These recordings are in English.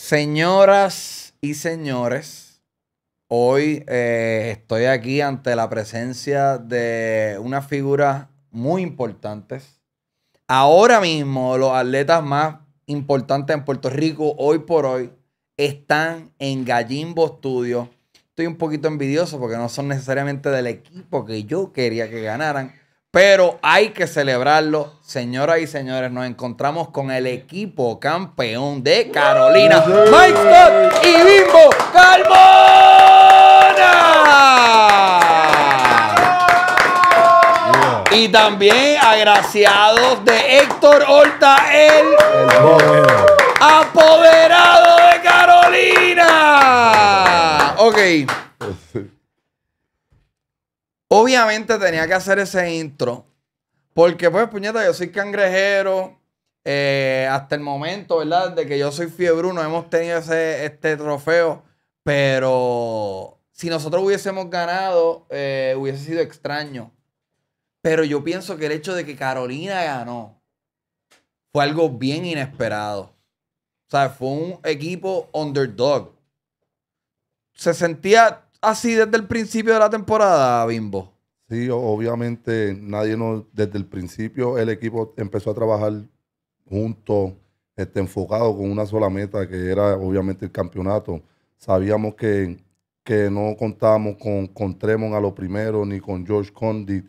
Señoras y señores, hoy estoy aquí ante la presencia de unas figuras muy importantes. Ahora mismo los atletas más importantes en Puerto Rico, hoy por hoy, están en Gallimbo Studio. Estoy un poquito envidioso porque no son necesariamente del equipo que yo quería que ganaran, pero hay que celebrarlo. Señoras y señores, nos encontramos con el equipo campeón de Carolina, Mike Scott y Bimbo Carmona. Y también agraciados de Hector Orta, el apoderado de Carolina. Ok. Obviamente tenía que hacer ese intro. Porque, pues, puñeta, yo soy cangrejero. Hasta el momento, ¿verdad? De que yo soy fiebruno, hemos tenido este trofeo. Pero si nosotros hubiésemos ganado, hubiese sido extraño. Pero yo pienso que el hecho de que Carolina ganó fue algo bien inesperado. O sea, fue un equipo underdog. ¿Se sentía así desde el principio de la temporada, Bimbo? Sí, obviamente desde el principio el equipo empezó a trabajar juntos, enfocado con una sola meta, que era obviamente el campeonato. Sabíamos que no contábamos con Tremont a lo primero, ni con George Condit,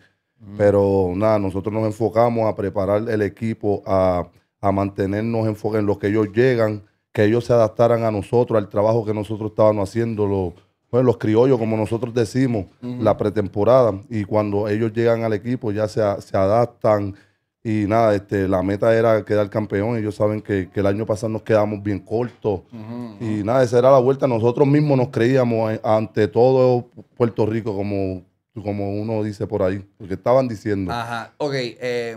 pero nada, nosotros nos enfocamos a preparar el equipo, a mantenernos enfocados en lo que ellos llegan, que ellos se adaptaran a nosotros, al trabajo que nosotros estábamos haciendo, los criollos, como nosotros decimos, la pretemporada. Y cuando ellos llegan al equipo ya se adaptan. Y nada, la meta era quedar campeón. Ellos saben que el año pasado nos quedamos bien cortos. Y nada, esa era la vuelta. Nosotros mismos nos creíamos ante todo Puerto Rico, como uno dice por ahí, porque estaban diciendo. Ajá. Ok,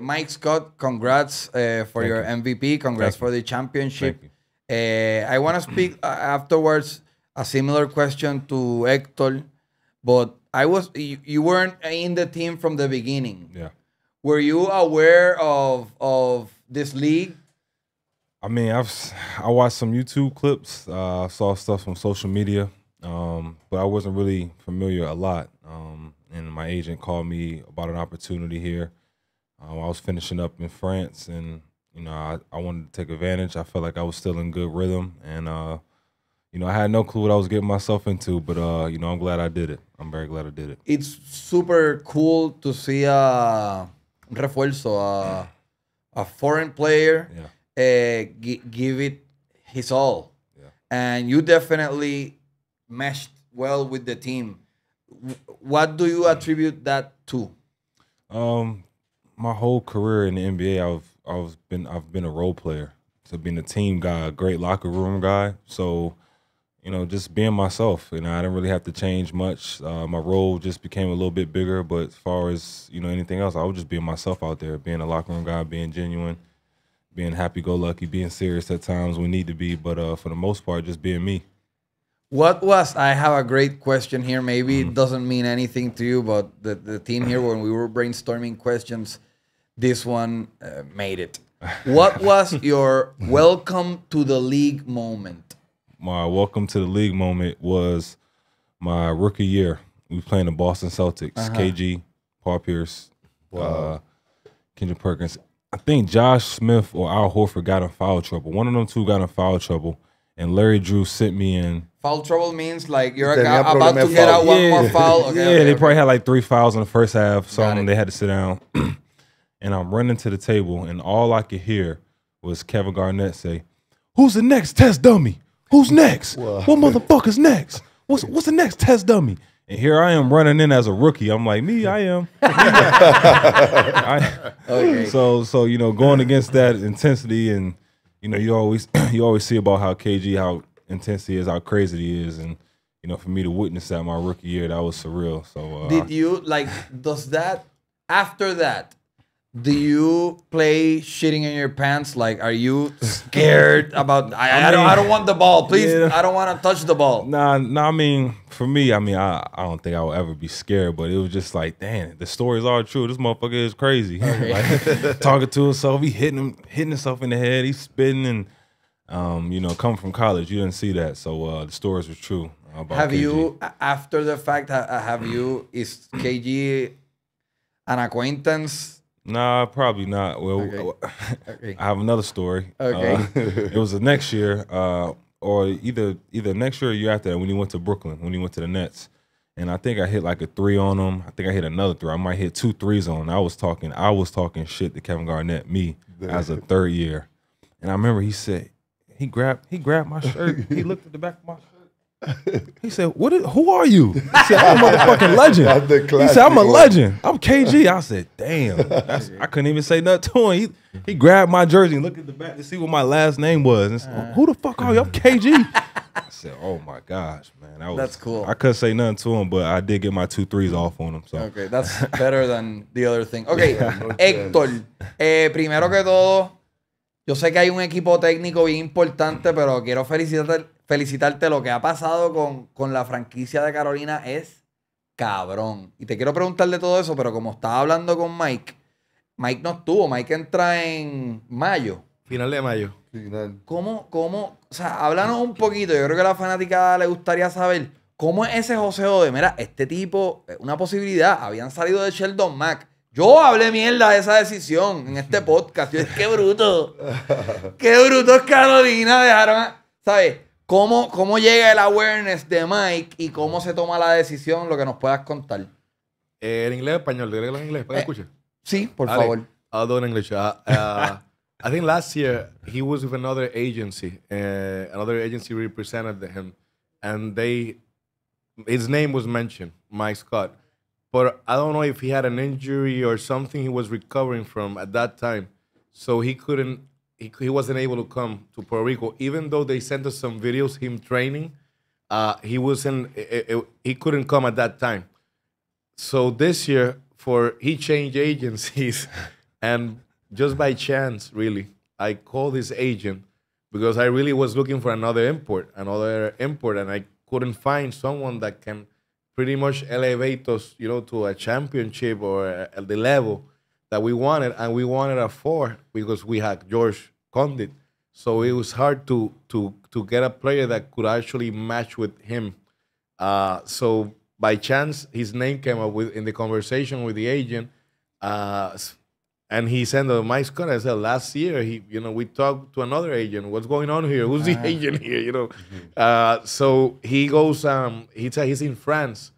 Mike Scott, congrats for your MVP. Congrats for the championship. I want to speak afterwards a similar question to Hector, but you weren't in the team from the beginning. Yeah. Were you aware of this league? I mean, I watched some YouTube clips, saw stuff from social media, but I wasn't really familiar a lot. And my agent called me about an opportunity here. I was finishing up in France, and I wanted to take advantage. I felt like I was still in good rhythm, and I had no clue what I was getting myself into, but I'm glad I did it. I'm very glad I did it. It's super cool to see a refuerzo, a foreign player, give it his all. Yeah. And you definitely meshed well with the team. What do you attribute that to? My whole career in the NBA, I've been a role player. So being a team guy, a great locker room guy. So, just being myself. I didn't really have to change much. My role just became a little bit bigger, but as far as, anything else, I was just being myself out there, being a locker room guy, being genuine, being happy-go-lucky, being serious at times we need to be, but for the most part, just being me. I have a great question here. Maybe it doesn't mean anything to you, but the team here, when we were brainstorming questions, this one made it. What was your welcome to the league moment? My welcome to the league moment was my rookie year. We were playing the Boston Celtics, KG, Paul Pierce, Kendrick Perkins. I think Josh Smith or Al Horford got in foul trouble. One of them two got in foul trouble, and Larry Drew sent me in. Foul trouble means like you're about to get out one more foul. Okay, they probably had like 3 fouls in the first half, so they had to sit down. And I'm running to the table, and all I could hear was Kevin Garnett say, "Who's the next test dummy? Who's next? What motherfucker's next? What's the next test dummy?" And here I am running in as a rookie. I'm like, me, I am. Okay. So going against that intensity, and you always see about how KG, how intense he is, how crazy he is, and for me to witness that my rookie year, that was surreal. So did you after that? Do you play shitting in your pants? Like, are you scared about? I don't want the ball, please. Yeah. I don't want to touch the ball. Nah. I mean, for me, I don't think I will ever be scared. But it was just like, damn, the stories are true. This motherfucker is crazy. Okay. Like, talking to himself, he hitting himself in the head. He's spitting, and You know, coming from college, you didn't see that. So the stories were true about Have KG. you, after the fact, is KG an acquaintance? Nah, probably not. Well, Okay. I have another story. Okay. It was the next year, or either next year or year after that, when he went to Brooklyn, when he went to the Nets. And I think I hit like a 3 on him. I think I hit another 3. I might hit 2 threes on him. I was talking shit to Kevin Garnett, me, as a third year. And I remember he said, he grabbed my shirt. He looked at the back of my shirt. He said, who are you? He said, I'm a motherfucking legend. He said, I'm a legend. I'm KG. I said, damn. I couldn't even say nothing to him. He grabbed my jersey and looked at the back to see what my last name was. And said, who the fuck are you? I'm KG. I said, oh my gosh, man. That's cool. I couldn't say nothing to him, but I did get my 2 threes off on him. So. Okay, that's better than the other thing. Okay, Hector, primero que todo, yo sé que hay un equipo técnico bien importante, pero quiero felicitarte. Lo que ha pasado con la franquicia de Carolina es cabrón. Y te quiero preguntar de todo eso, pero como estaba hablando con Mike no estuvo. Mike entra en mayo. Final de mayo. ¿Cómo? O sea, háblanos un poquito. Yo creo que a la fanática le gustaría saber cómo es ese joseo de, mira, este tipo, una posibilidad. Habían salido de Sheldon Mack. Yo hablé mierda de esa decisión en este podcast. Yo dije, qué bruto. Qué bruto es Carolina. Dejaron, ¿sabes? ¿Cómo llega el awareness de Mike y cómo se toma la decisión? Lo que nos puedas contar. ¿En inglés o español? ¿De en inglés? ¿Para que escuche? Sí, por favor. I'll do it in English. I think last year he was with another agency. Another agency represented him, and his name was mentioned, Mike Scott. But I don't know if he had an injury or something he was recovering from at that time, so he wasn't able to come to Puerto Rico. Even though they sent us some videos him training, he couldn't come at that time. So this year, he changed agencies, and just by chance, really, I called his agent because I really was looking for another import, and I couldn't find someone that can pretty much elevate us, to a championship or the level that we wanted, and we wanted a 4 because we had George Condit. So it was hard to get a player that could actually match with him. So by chance, his name came up in the conversation with the agent, and he sent Mike Scott. I said last year, we talked to another agent. What's going on here? Who's the agent here? So he goes. He said he's in France,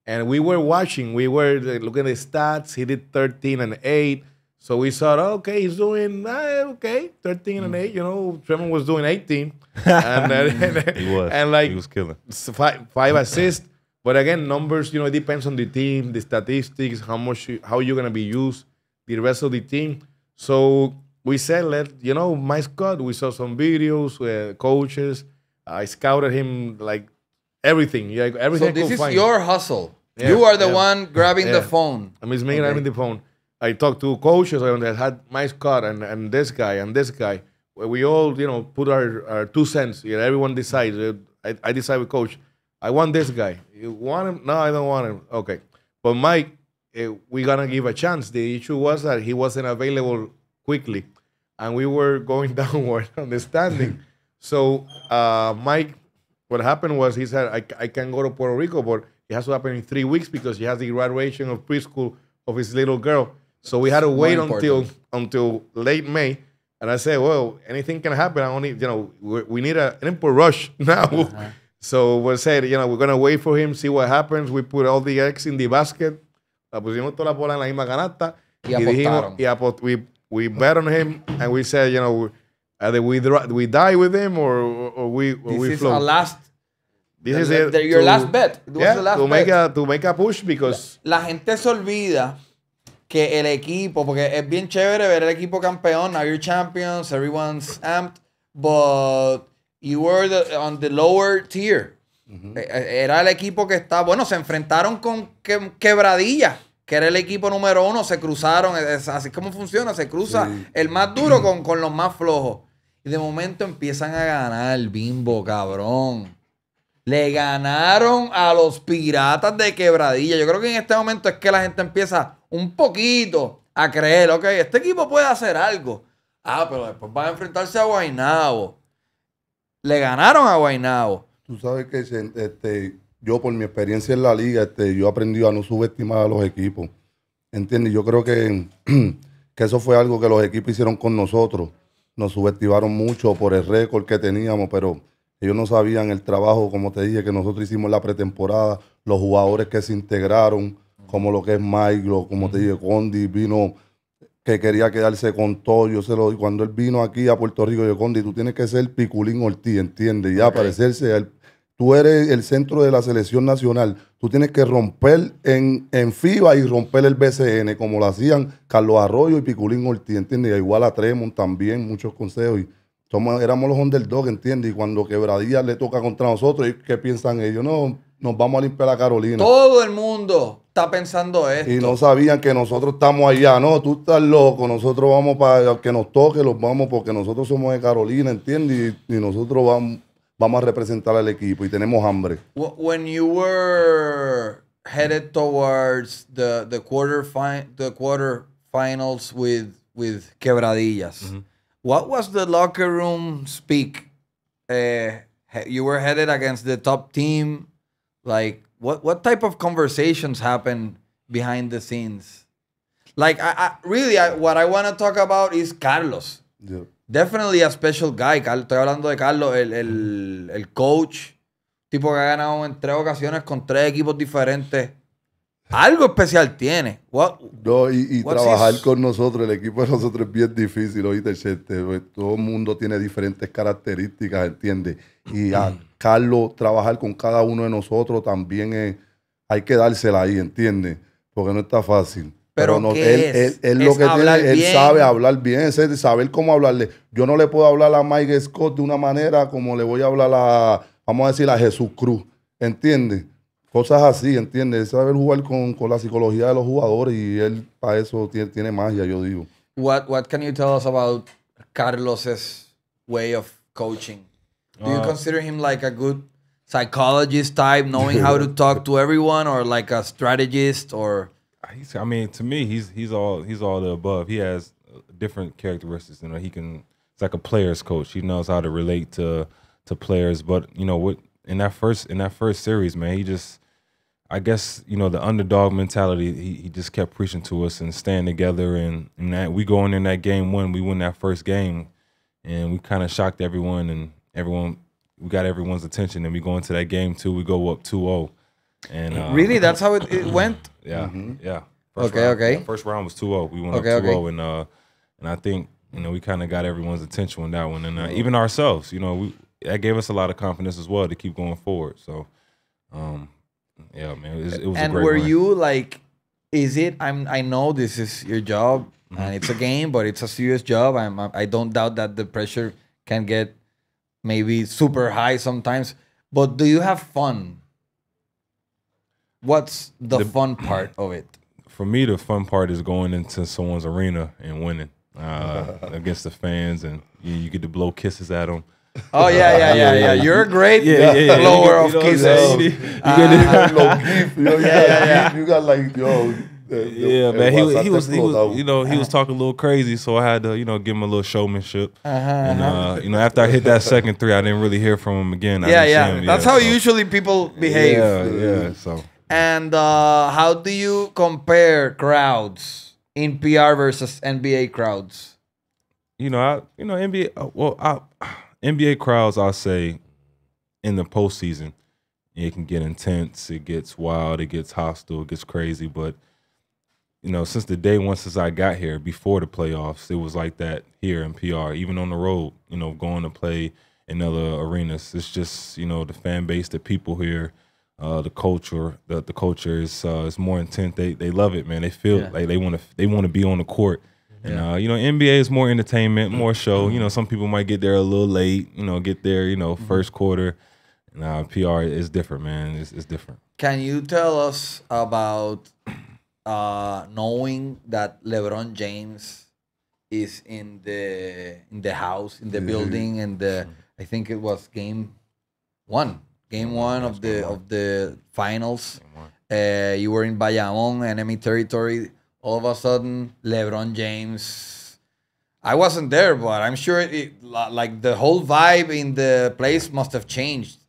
and we were watching. We were looking at the stats. He did 13 and 8. So we thought, okay, he's doing okay, 13 and 8. Tremont was doing 18, and he was. And he was killing. 5 assists. But again, numbers. It depends on the team, the statistics, how you're gonna be used, the rest of the team. So we said, Mike Scott. We saw some videos, coaches. I scouted him like everything. Yeah, everything. So this is your hustle. Yeah, you are the one grabbing the phone. I mean, me grabbing the phone. I talked to coaches that had Mike Scott and this guy and this guy. We all, put our 2 cents. Everyone decides. I decide with coach. I want this guy. You want him? No, I don't want him. Okay. But Mike, we're going to give a chance. The issue was that he wasn't available quickly, and we were going downward on the standing. So Mike, what happened was he said, I can go to Puerto Rico, but it has to happen in 3 weeks because he has the graduation of preschool of his little girl. So we had to wait until late May. And I said, well, anything can happen. I only, we need an import rush now. So we said, we're going to wait for him, see what happens. We put all the eggs in the basket. La pusimos toda la bola en la misma canasta. Y apostaron. We bet on him, and we said, either we die with him or we float. This is your last bet. It was the last bet. To make a push because... La gente se olvida que el equipo, porque es bien chévere ver el equipo campeón. Now you're champions, everyone's amped, but you were on the lower tier. Era el equipo que está... Bueno, se enfrentaron con Quebradilla, que era el equipo número 1. Se cruzaron. Así como funciona. Se cruza el más duro con los más flojos. Y de momento empiezan a ganar, Bimbo, cabrón. Le ganaron a los Piratas de Quebradilla. Yo creo que en este momento es que la gente empieza un poquito a creer, ok, este equipo puede hacer algo. Pero después van a enfrentarse a Guaynabo. le ganaron a Guaynabo. Tú sabes que yo por mi experiencia en la liga, yo he aprendido a no subestimar a los equipos. ¿Entiendes? Yo creo que, que eso fue algo que los equipos hicieron con nosotros. Nos subestimaron mucho por el récord que teníamos, pero ellos no sabían el trabajo, como te dije, que nosotros hicimos en la pretemporada, los jugadores que se integraron, como lo que es Mike, como te dije, Condi vino, que quería quedarse con todo. Y cuando él vino aquí a Puerto Rico, yo, Condi, tú tienes que ser Piculín Ortiz, ¿entiendes? Y parecerse a él. Tú eres el centro de la selección nacional. Tú tienes que romper en FIBA y romper el BCN, como lo hacían Carlos Arroyo y Piculín Ortiz, ¿entiendes? Igual a Tremont también, muchos consejos. Y éramos los underdogs, ¿entiendes? Y cuando Quebradilla le toca contra nosotros, ¿qué piensan ellos? No, nos vamos a limpiar la Carolina. Todo el mundo está pensando esto. Y no sabían que nosotros estamos allá. No, tú estás loco. Nosotros vamos para que nos toque, los vamos porque nosotros somos de Carolina, ¿entiendes? Y nosotros vamos a representar al equipo y tenemos hambre. When you were headed towards the quarterfinals with Quebradillas, what was the locker room speak? You were headed against the top team. Like, what type of conversations happen behind the scenes? Like, what I want to talk about is Carlos. Yeah. Definitely a special guy. Estoy hablando de Carlos, el coach, tipo que ha ganado en 3 ocasiones con 3 equipos diferentes. Algo especial tiene. Y trabajar con nosotros, el equipo de nosotros es bien difícil, oíste, Chente. Todo el mundo tiene diferentes características, ¿entiendes? Y a Carlos, trabajar con cada uno de nosotros también hay que dársela ahí, ¿entiendes? Porque no está fácil. Pero no, ¿qué él lo que tiene, él bien. sabe hablar bien, es saber cómo hablarle. Yo no le puedo hablar a Mike Scott de una manera como le voy a hablar vamos a decir, a Jesús Cruz, ¿entiendes? Cosas así, ¿entiendes? Saber jugar con la psicología de los jugadores y él para eso tiene magia, yo digo. What can you tell us about Carlos's way of coaching? Do you consider him like a good psychologist type, knowing how to talk to everyone, or like a strategist, or? I mean, to me, he's all the above. He has different characteristics. You know, it's like a player's coach. He knows how to relate to players. But you know, in that first series, man, I guess, you know, the underdog mentality. He just kept preaching to us and staying together. And that we go in that game 1, we win that first game, and we kind of shocked everyone, and we got everyone's attention. And we go into that game 2, we go up 2-0. And really, that's how it went. Yeah, yeah. First round was 2-0. We went up 2-0, and I think, you know, we kind of got everyone's attention on that one, and even ourselves. You know, that gave us a lot of confidence as well to keep going forward. So, yeah, man, it was a great And were run. you like, I know this is your job and it's a game, but it's a serious job. I don't doubt that the pressure can get maybe super high sometimes. But do you have fun? What's the fun part of it? For me, the fun part is going into someone's arena and winning against the fans, and you get to blow kisses at them. Oh, yeah. You're a great blower of kisses. You got like, Yeah, man. He was you know, he was talking a little crazy, so I had to, you know, give him a little showmanship. And you know, after I hit that second 3, I didn't really hear from him again. That's how usually people behave. Yeah. So. And how do you compare crowds in PR versus NBA crowds? You know, NBA. NBA crowds, I'll say, in the postseason, it can get intense, it gets wild, it gets hostile, it gets crazy. But you know, since the day one, since I got here, before the playoffs, it was like that here in PR. Even on the road, you know, going to play in other arenas, it's just, you know, the fan base, the people here. The culture is more intense. They love it, man. They feel like they want to be on the court. And you know, NBA is more entertainment, more show. You know, some people might get there a little late. You know, get there, you know, first quarter. And PR is different, man. It's different. Can you tell us about knowing that LeBron James is in the house, in the building, and I think it was game 1. Game one of the finals. You were in Bayamón, enemy territory. All of a sudden, LeBron James I wasn't there, but I'm sure like the whole vibe in the place must have changed.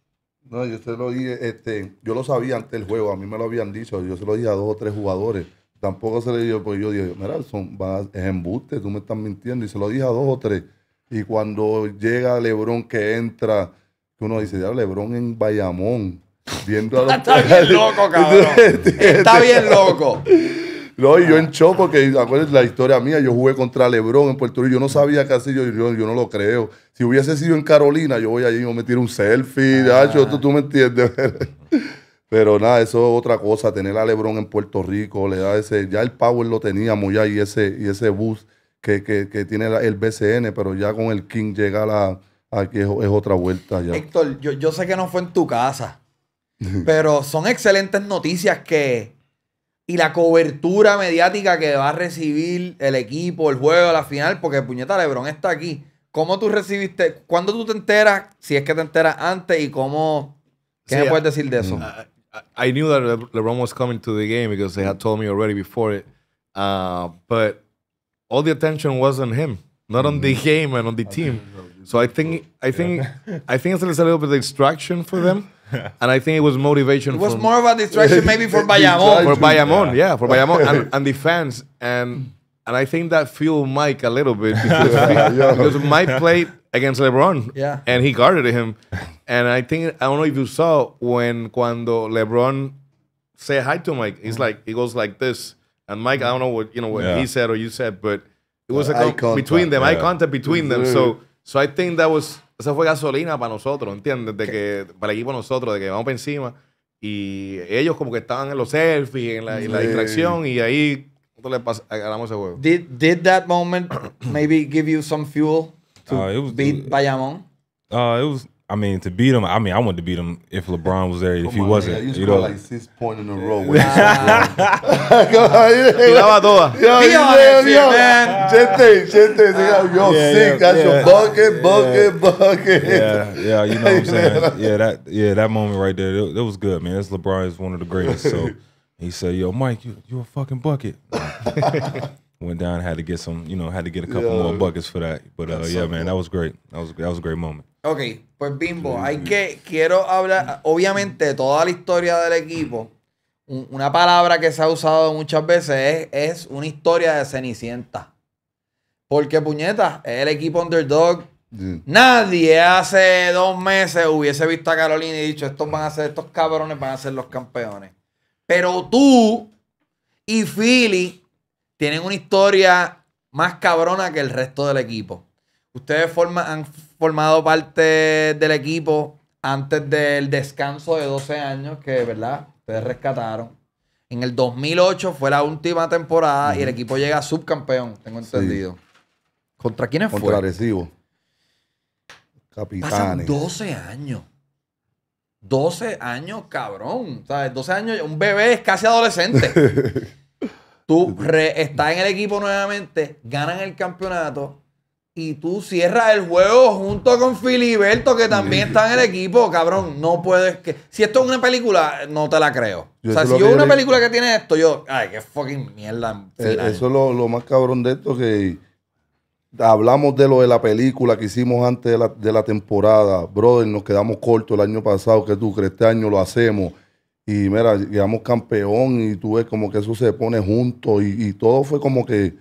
No, yo se lo dije, yo lo sabía antes del juego, a mí me lo habían dicho, yo se lo dije a 2 o 3 jugadores. Tampoco se le dio, porque yo dije, mira, es embuste, tú me estás mintiendo. Y se lo dije a 2 o 3. Y cuando llega LeBron que entra, que uno dice, ya LeBron en Bayamón, viendo a los Está bien loco, cabrón. Está bien loco. No, y yo en shock porque, acuérdense la historia mía, yo jugué contra LeBron en Puerto Rico, yo no sabía qué hacer, yo no lo creo. Si hubiese sido en Carolina, yo voy allí y me tiro un selfie, tú me entiendes. Pero nada, eso es otra cosa, tener a LeBron en Puerto Rico, le da ya el power lo teníamos ya y ese boost que tiene el BCN, pero ya con el King llegar aquí es otra vuelta ya. Héctor, yo sé que no fue en tu casa, pero son excelentes noticias y la cobertura mediática que va a recibir el equipo, el juego, la final, porque puñeta, LeBron está aquí. ¿Cómo tú recibiste? ¿Cuándo tú te enteras? Si es que te enteras antes y cómo... ¿Qué me puedes decir de eso? I knew that LeBron was coming to the game because they had told me already before it. But all the attention was on him, not on the game and on the team. So I think it's a little bit of distraction for them. And I think it was motivation. It was more of a distraction maybe for Bayamón. For Bayamón, yeah, for Bayamón and the fans. And I think that fueled Mike a little bit because Mike played against LeBron, and he guarded him. And I don't know if you saw cuando LeBron said hi to Mike, he goes like this, and Mike, I don't know what he said or you said, but it was eye between them, eye contact between them. So I think esa fue gasolina para nosotros, ¿entiendes? Para el equipo nosotros, de que vamos para encima. Y ellos como que estaban en los selfies, en la distracción, y ahí nosotros ganamos ese juego. Did that moment maybe give you some fuel to beat Bayamón? To beat him, I wanted to beat him if LeBron was there. If he wasn't, you know, like 6 points in a row. Tiraba todas. Chente, sick. That's your bucket. Yeah, you know what I'm saying. That moment right there, that was good, man. LeBron is one of the greatest. So he said, "Yo, Mike, you a fucking bucket." Went down, had to get a couple more buckets for that. But man, that was great. That was a great moment. Ok, pues Bimbo, quiero hablar, obviamente, toda la historia del equipo. Una palabra que se ha usado muchas veces es una historia de Cenicienta. Porque, puñeta, es el equipo underdog. Nadie hace 2 meses hubiese visto a Carolina y dicho, estos cabrones van a ser los campeones. Pero tú y Philly tienen una historia más cabrona que el resto del equipo. Ustedes han formado parte del equipo antes del descanso de 12 años que, ¿verdad? Ustedes rescataron. En el 2008 fue la última temporada y el equipo llega subcampeón, tengo entendido. ¿Contra quiénes fue? Contra Arecibo. Capitanes. Pasan 12 años. 12 años, cabrón. ¿Sabes? 12 años, un bebé es casi adolescente. Tú estás en el equipo nuevamente, ganan el campeonato y tú cierras el juego junto con Filiberto, que también está en el equipo. Cabrón, no puedes... Si esto es una película, no te la creo. Si yo una película que tiene esto, ay, qué fucking mierda. Eso es lo más cabrón de esto, que hablamos de lo de la película que hicimos antes de la temporada. Brother, nos quedamos cortos el año pasado. ¿Qué tú crees? Este año lo hacemos. Y mira, llegamos campeón y tú ves como que eso se pone junto y todo fue como que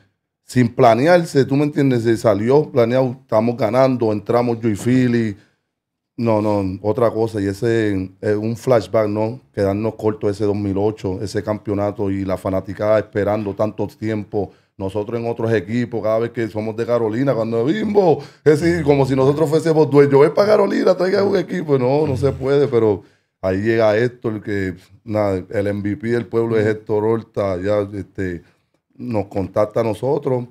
sin planearse, tú me entiendes, se salió planeado, estamos ganando, entramos yo y Philly. No, otra cosa. Y ese es un flashback, ¿no? Quedarnos cortos ese 2008, ese campeonato y la fanaticada esperando tanto tiempo. Nosotros en otros equipos, cada vez que somos de Carolina, cuando Bimbo, es decir, como si nosotros fuésemos dueños. Voy para Carolina, traiga un equipo. No se puede, pero... Ahí llega Hector, que nada, el MVP del pueblo es Hector Orta, ya nos contacta a nosotros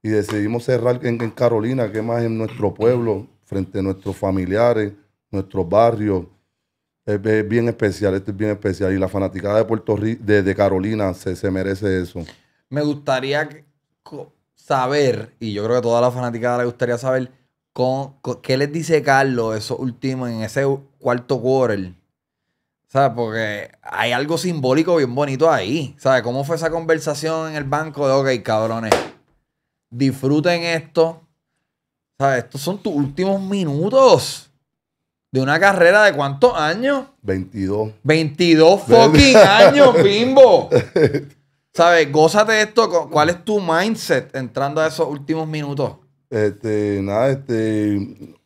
y decidimos cerrar en Carolina, que más en nuestro pueblo, frente a nuestros familiares, nuestros barrios. Es bien especial, esto es bien especial. Y la fanaticada de Puerto Rico, de Carolina, se merece eso. Me gustaría saber, y yo creo que a toda la fanaticada le gustaría saber, ¿qué les dice Carlos esos últimos, en ese cuarto quarter? ¿Sabes? Porque hay algo simbólico bien bonito ahí. ¿Sabes? ¿Cómo fue esa conversación en el banco de, ok, cabrones, disfruten esto, ¿Sabes? Estos son tus últimos minutos de una carrera de ¿cuántos años? 22. 22 fucking años, Bimbo. ¿Sabes? Gózate esto. ¿Cuál es tu mindset entrando a esos últimos minutos?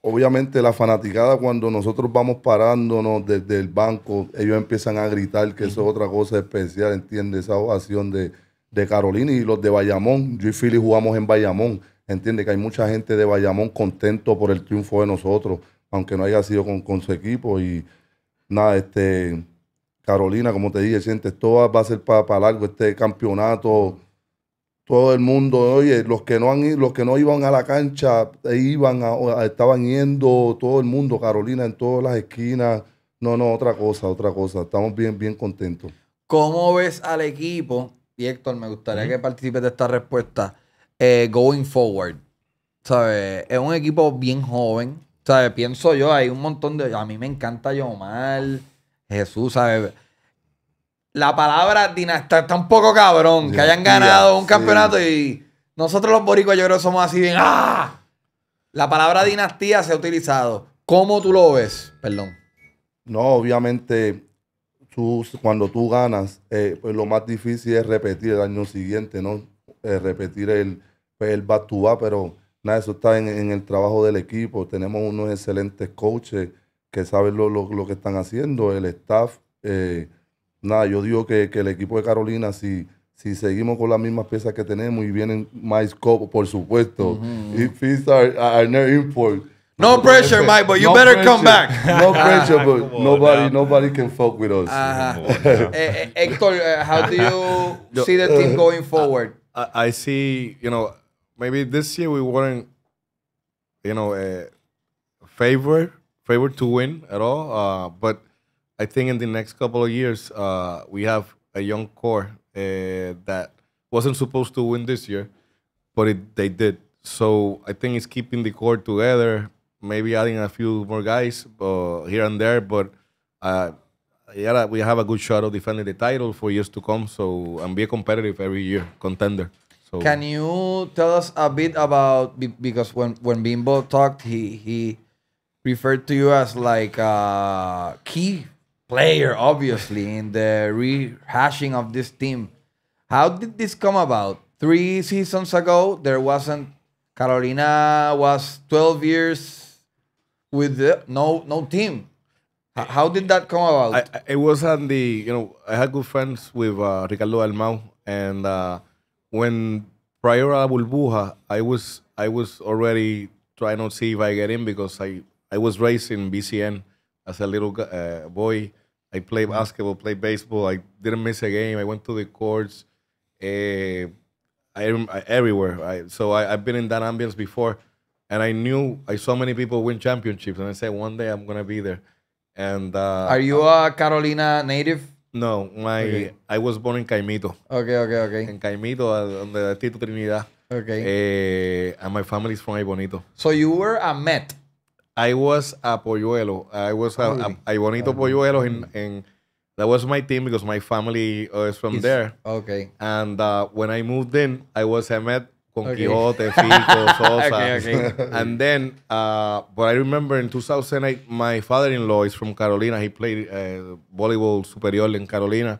Obviamente la fanaticada, cuando nosotros vamos parándonos desde el banco, ellos empiezan a gritar, que eso es otra cosa especial, ¿entiendes? Esa ovación de Carolina y los de Bayamón. Yo y Philly jugamos en Bayamón, ¿entiendes? Que hay mucha gente de Bayamón contento por el triunfo de nosotros, aunque no haya sido con su equipo. Y nada, Carolina, como te dije, Chente, esto va a ser para largo, este campeonato. Todo el mundo, oye, los que no iban a la cancha, estaban yendo, todo el mundo, Carolina en todas las esquinas. No, otra cosa. Estamos bien contentos. ¿Cómo ves al equipo? Y Héctor, me gustaría que participes de esta respuesta. Going forward. ¿Sabes? Es un equipo bien joven. ¿Sabes? Pienso yo, hay un montón de... A mí me encanta Yomar, Jesús, ¿sabes? La palabra dinastía está un poco cabrón. Dinastía, que hayan ganado un sí. campeonato y nosotros los boricuas yo creo que somos así bien... ¡Ah! La palabra dinastía se ha utilizado. ¿Cómo tú lo ves? Perdón. No, obviamente, cuando tú ganas, pues lo más difícil es repetir el año siguiente, ¿no? Repetir el back to back, pero nada, eso está en el trabajo del equipo. Tenemos unos excelentes coaches que saben lo que están haciendo, el staff. Nada, yo digo que el equipo de Carolina, si seguimos con las mismas piezas que tenemos y vienen más copos, por supuesto, y fees are not import. No pressure, Mike, but you better come back. No pressure, but nobody can fuck with us. Hector, how do you see the team going forward? I see, maybe this year we weren't, favored to win at all. But I think in the next couple of years, we have a young core that wasn't supposed to win this year, but they did. So I think it's keeping the core together, maybe adding a few more guys here and there, but we have a good shot of defending the title for years to come. So and be a competitive every year, contender. So can you tell us a bit about, because when Bimbo talked, he referred to you as like a key player, obviously, in the rehashing of this team. How did this come about? 3 seasons ago, there wasn't... Carolina was 12 years with no team. How did that come about? It was on the, I had good friends with Ricardo Dalmau, and when prior to Burbuja, I was already trying to see if I get in, because I was raised in BCN as a little boy. I played basketball, played baseball. I didn't miss a game. I went to the courts everywhere. So I've been in that ambience before. And I saw many people win championships. And I said, one day I'm going to be there. And Are you a Carolina native? No, I was born in Caimito. Okay. En Caimito, donde Tito Trinidad. Okay. And my family is from Ay Bonito. So you were a Met? I was a Polluelo. I was a Bonito Polluelo, and that was my team because my family is from there. Okay. And when I moved in, I was a Met con Quijote, Fico, Sosa. Okay. And then, but I remember in 2008, my father-in-law is from Carolina. He played volleyball superior in Carolina.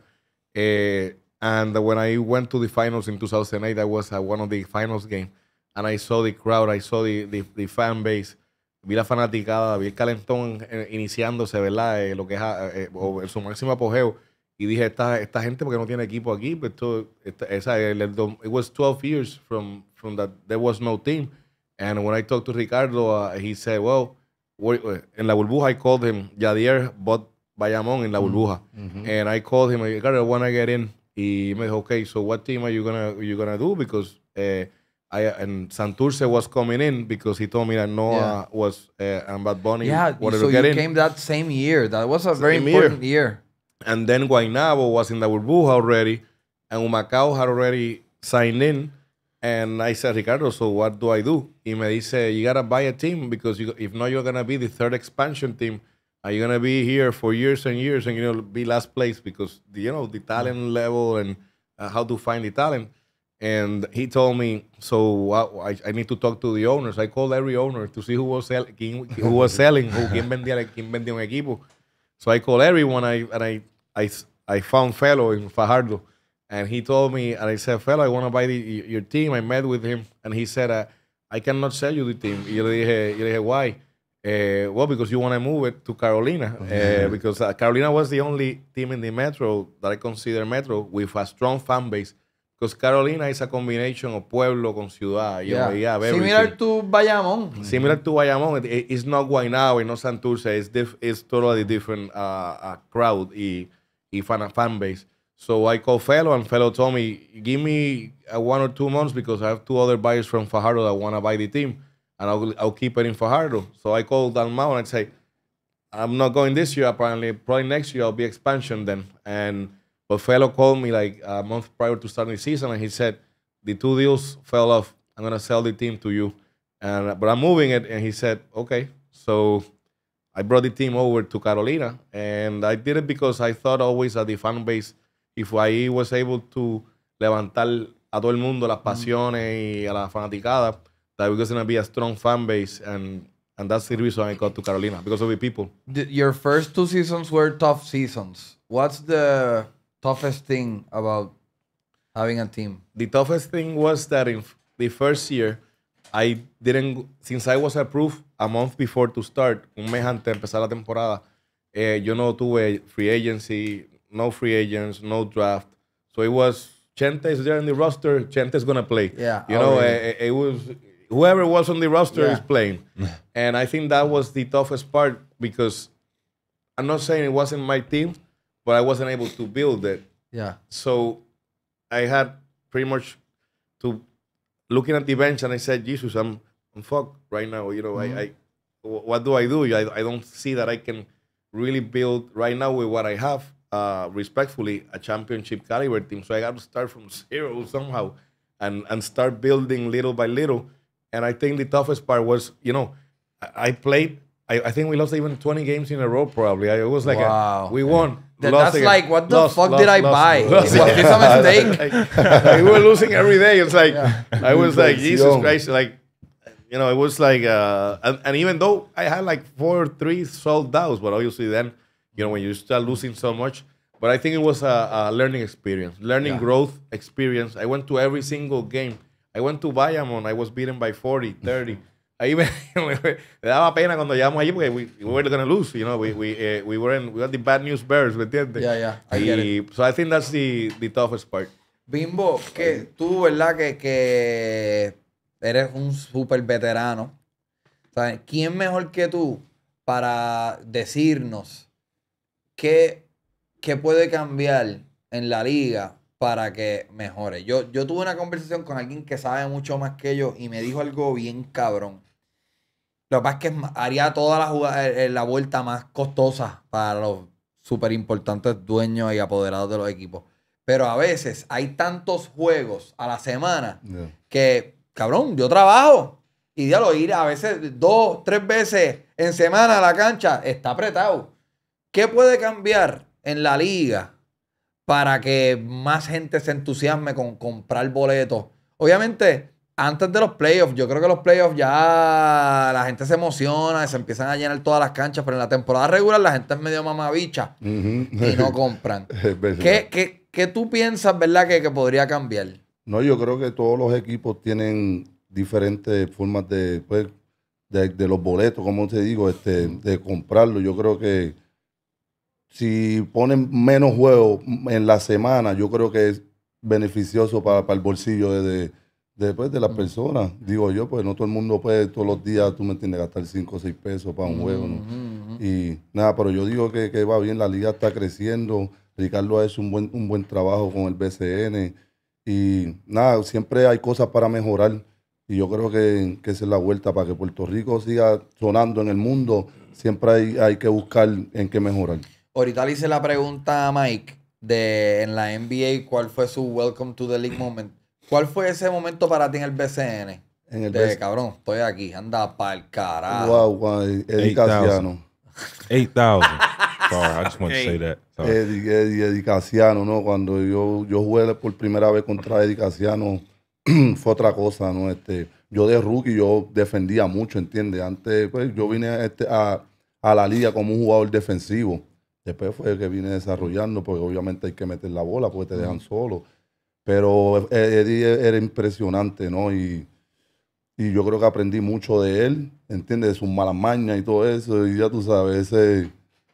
And when I went to the finals in 2008, I was at one of the finals games. And I saw the crowd, I saw the fan base. Vi la fanaticada, vi el calentón iniciándose, ¿verdad? Lo que es su máximo apogeo. Y dije, esta gente, porque no tiene equipo aquí? Pues it was 12 years from that there was no team. And when I talked to Ricardo, he said, well, en la burbuja, I called him, Yadier bought Bayamón en la burbuja. And I called him, Ricardo, I want to get in. Y me dijo, okay, so what team are you gonna do? Because and Santurce was coming in because he told me that Noah was and Bad Bunny wanted so to get you in. Came that same year. That was a very important year. And then Guaynabo was in the burbuja already, and Humacao had already signed in. And I said, Ricardo, so what do I do? Y me dice, you gotta buy a team, because if not, you're gonna be the third expansion team. Are you gonna be here for years and years and be last place, because the talent level and how to find the talent. And he told me, so I need to talk to the owners. I called every owner to see who was selling, quién vendía un equipo. So I called everyone, I found Fellow in Fajardo. And he told me, and I said, Fellow, I want to buy your team. I met with him, and he said, I cannot sell you the team. Y yo le dije, why? Well, because you want to move it to Carolina. Because Carolina was the only team in the Metro that I consider Metro with a strong fan base. Because Carolina is a combination of pueblo con ciudad. You know, similar to Bayamón. Similar to Bayamón. It's not Guaynabo, it's not Santurce. It's totally different crowd y fan base. So I called Fellow, and Fellow told me, give me 1 or 2 months because I have 2 other buyers from Fajardo that want to buy the team, and I'll keep it in Fajardo. So I called Dalmau and I say, I'm not going this year, apparently. Probably next year I'll be expansion then. But Fellow called me like a month prior to starting the season, and he said, the 2 deals fell off. I'm going to sell the team to you. But I'm moving it. And he said, okay. So I brought the team over to Carolina, and I did it because I thought always that the fan base, if I was able to levantar a todo el mundo las pasiones y a la fanaticada, that we're going to be a strong fan base, and that's the reason I got to Carolina, because of the people. Your first 2 seasons were tough seasons. What's the toughest thing about having a team? The toughest thing was that in the first year, I didn't, since I was approved a month before to start, un mes antes de empezar la temporada, yo no tuve free agency, no free agents, no draft. So it was, Chente is there in the roster, Chente is going to play. Yeah. You know, it was, whoever was on the roster is playing. And I think that was the toughest part, because I'm not saying it wasn't my team, but I wasn't able to build it. Yeah. So I had pretty much to looking at the bench, and I said, Jesus, I'm fucked right now. You know, what do? I don't see that I can really build right now with what I have, respectfully, a championship caliber team. So I got to start from zero somehow and start building little by little. And I think the toughest part was, you know, I played, I think we lost even 20 games in a row probably. It was like, we won. That's again. Like, what the fuck did I buy? Was this a mistake? We were losing every day. It's like, I was like, Jesus Christ, like, you know, it was like, and even though I had like 4 or 3 sold outs, but obviously then, you know, when you start losing so much, but I think it was a learning experience, growth experience. I went to every single game. I went to Bayamón. I was beaten by 40, 30. I even me daba pena cuando llegamos allí porque we were going to lose. You know, we were the bad news bears, ¿me entiendes? Yeah, I get it. So I think that's the toughest part. Bimbo, que tú, ¿verdad? Que eres un súper veterano. ¿Sabes? ¿Quién mejor que tú para decirnos qué puede cambiar en la liga para que mejore? Yo tuve una conversación con alguien que sabe mucho más que yo y me dijo algo bien cabrón. Lo que pasa es que haría toda la vuelta más costosa para los súper importantes dueños y apoderados de los equipos. Pero a veces hay tantos juegos a la semana que, cabrón, yo trabajo y diablo, ir a veces 2, 3 veces en semana a la cancha está apretado. ¿Qué puede cambiar en la liga para que más gente se entusiasme con comprar boletos? Obviamente, antes de los playoffs, yo creo que los playoffs ya la gente se emociona, se empiezan a llenar todas las canchas, pero en la temporada regular la gente es medio mamabicha y no compran. ¿Qué tú piensas, verdad, que podría cambiar? No, yo creo que todos los equipos tienen diferentes formas de los boletos, como te digo, de comprarlo. Yo creo que si ponen menos juegos en la semana, yo creo que es beneficioso para el bolsillo de las personas. Digo yo, pues no todo el mundo puede todos los días, tú me entiendes, gastar 5 o 6 pesos para un juego, ¿no? Y nada, pero yo digo que va bien, la liga está creciendo. Ricardo ha hecho un buen trabajo con el BCN. Y nada, siempre hay cosas para mejorar. Y yo creo que esa es la vuelta para que Puerto Rico siga sonando en el mundo. Siempre hay que buscar en qué mejorar. Ahorita le hice la pregunta a Mike en la NBA, ¿cuál fue su Welcome to the League moment? ¿Cuál fue ese momento para ti en el BCN? Cabrón, estoy aquí, anda pa'l carajo. Wow, Eddie Casiano. 8,000. Sorry, I just want to say that. Eddie Casiano, ¿no? Cuando yo jugué por primera vez contra Eddie Casiano fue otra cosa, ¿no? Yo de rookie, yo defendía mucho, ¿entiendes? Antes, pues, yo vine a la liga como un jugador defensivo. Después fue que vine desarrollando, porque obviamente hay que meter la bola, porque te dejan solo. Pero Eddie era impresionante, ¿no? Y yo creo que aprendí mucho de él, ¿entiendes? De sus malas mañas y todo eso. Y ya tú sabes, ese es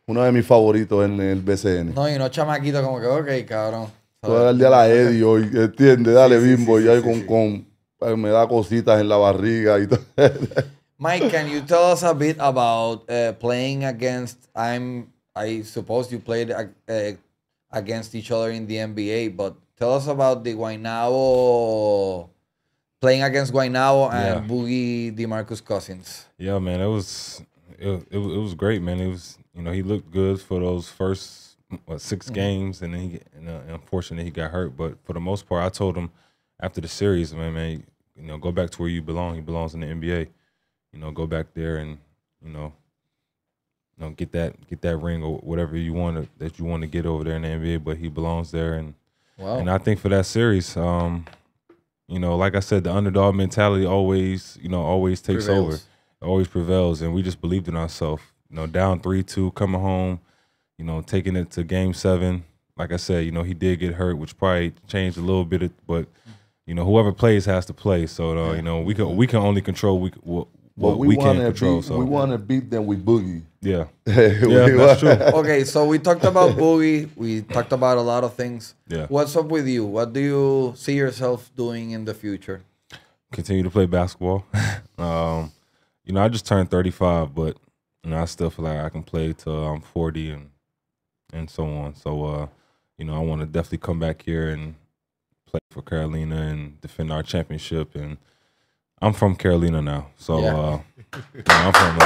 uno de mis favoritos en el BCN. No, y no chamaquito como que, ok, cabrón. Tú vas a darle a la Eddie hoy, ¿entiendes? Dale, Bimbo. Ya me da cositas en la barriga y todo. Mike, can you tell us a bit about playing against, I suppose you played against each other in the NBA, but tell us about the Guaynabo, playing against Guaynabo and Boogie DeMarcus Cousins. Yeah, man, it was great, man. It was, he looked good for those first 6 games, and then unfortunately he got hurt. But for the most part, I told him after the series, man, go back to where you belong. He belongs in the NBA. Go back there and get that ring or whatever that you want to get over there in the NBA. But he belongs there, and I think for that series, like I said, the underdog mentality always takes over, always prevails, and we just believed in ourselves. Down 3-2, coming home, taking it to Game 7. Like I said, he did get hurt, which probably changed a little bit, but whoever plays has to play. So we can only control what we can control. So we want to beat them with Boogie. Yeah, that's true. Okay, so we talked about Boogie. We talked about a lot of things. Yeah. What's up with you? What do you see yourself doing in the future? Continue to play basketball. I just turned 35, but I still feel like I can play till I'm 40 and so on. So I want to definitely come back here and play for Carolina and defend our championship. And I'm from Carolina now, so I'm from.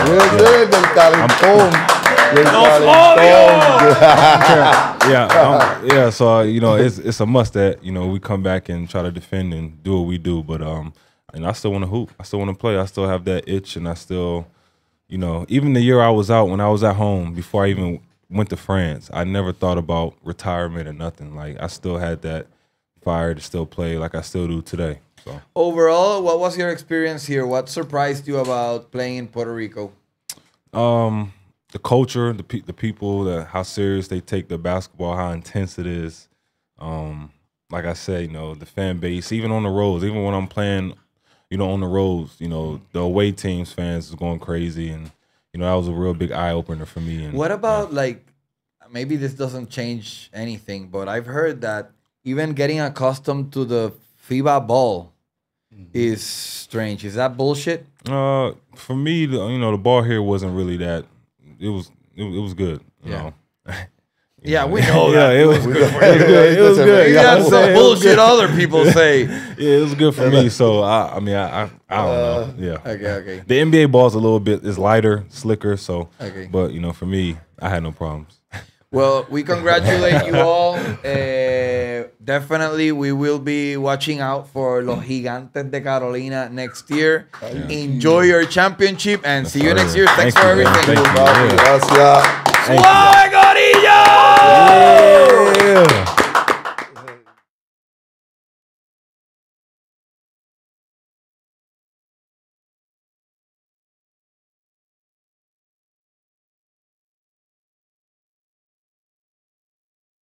So it's a must that we come back and try to defend and do what we do. But and I still want to hoop. I still want to play. I still have that itch, and I still, even the year I was out, when I was at home before I even went to France, I never thought about retirement or nothing. Like I still had that fire to still play, like I still do today. So. Overall, what was your experience here? What surprised you about playing in Puerto Rico? The culture, the people, how serious they take the basketball, how intense it is. Like I said, the fan base, even on the roads, even when I'm playing, on the roads, the away teams fans is going crazy, and that was a real big eye opener for me. And what about maybe this doesn't change anything, but I've heard that even getting accustomed to the FIBA ball is strange. Is that bullshit? For me, the ball here wasn't really that. It was good. You know. Yeah, we know that. It was good. It was good. That's some bullshit other people say. Yeah, it was good for me. So I don't know. Yeah. Okay. The NBA ball's a little bit lighter, slicker. So, okay. But for me, I had no problems. Well, we congratulate you all. Definitely, we will be watching out for Los Gigantes de Carolina next year. Enjoy your championship and see you next year. Thanks for everything. Thank you. Gracias. ¡Suave, Corillo! Yeah.